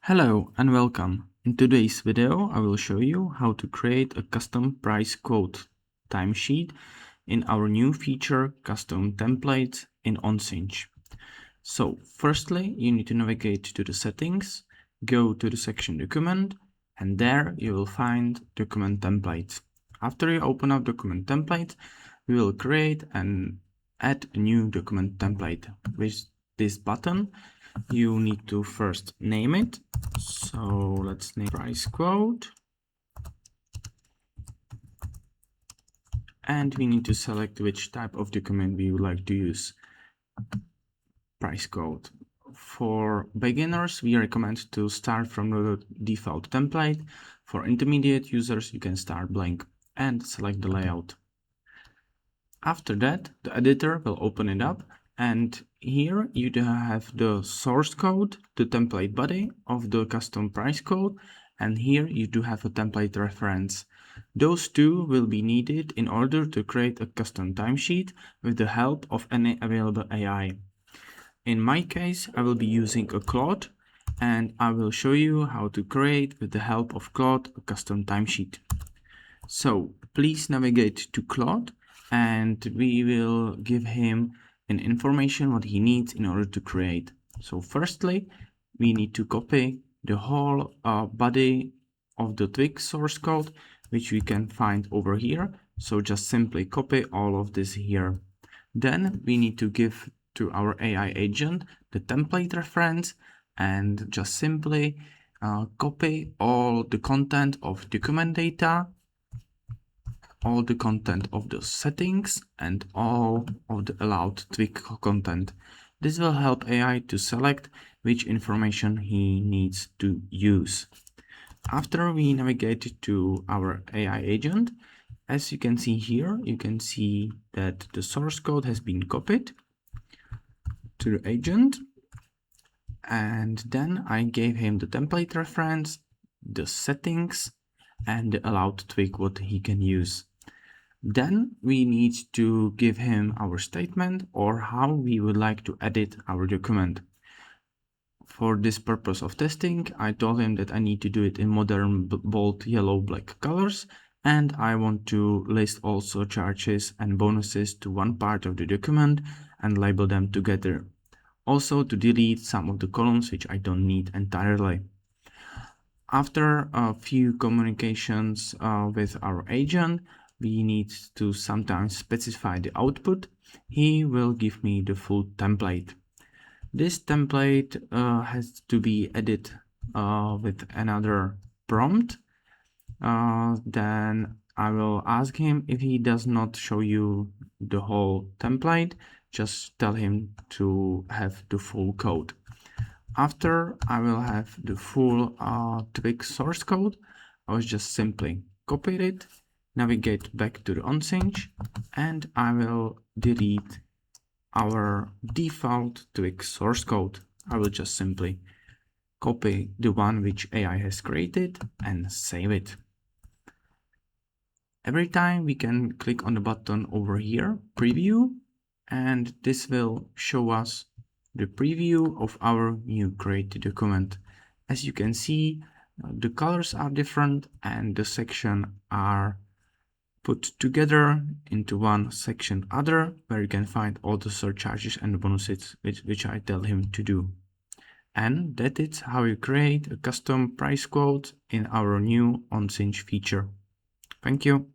Hello and welcome. In today's video, I will show you how to create a custom price quote timesheet in our new feature custom templates in OnSync. So firstly, you need to navigate to the settings, go to the section document, and there you will find document templates. After you open up document template, we will create and add a new document template. With this button, you need to first name it. So let's name price quote. And we need to select which type of document we would like to use. Price quote. For beginners, we recommend to start from the default template. For intermediate users, you can start blank and select the layout. After that, the editor will open it up, and here you have the source code, the template body of the custom price code, and here you do have a template reference. Those two will be needed in order to create a custom timesheet with the help of any available AI. In my case, I will be using a Claude, and I will show you how to create with the help of Claude a custom timesheet. So please navigate to Claude, and we will give him an information what he needs in order to create. So firstly, we need to copy the whole body of the Twig source code, which we can find over here. So just simply copy all of this here. Then we need to give to our AI agent the template reference and just simply copy all the content of document data, all the content of the settings, and all of the allowed Twig content. This will help AI to select which information he needs to use. After we navigate to our AI agent, as you can see here, you can see that the source code has been copied to the agent. And then I gave him the template reference, the settings, and the allowed Twig what he can use. Then we need to give him our statement or how we would like to edit our document. For this purpose of testing, I told him that I need to do it in modern bold yellow black colors, and I want to list also charges and bonuses to one part of the document and label them together. Also to delete some of the columns which I don't need entirely. After a few communications with our agent, we need to sometimes specify the output. He will give me the full template. This template has to be edited with another prompt. Then I will ask him if he does not show you the whole template, just tell him to have the full code. After I will have the full Twig source code, I will just simply copy it, navigate back to the OnSync, and I will delete our default Twig source code. I will just simply copy the one which AI has created and save it. Every time we can click on the button over here, preview, and this will show us the preview of our new created document. As you can see, the colors are different and the sections are put together into one section other, where you can find all the surcharges and the bonuses which I tell him to do. And that is how you create a custom price quote in our new OnSync feature. Thank you.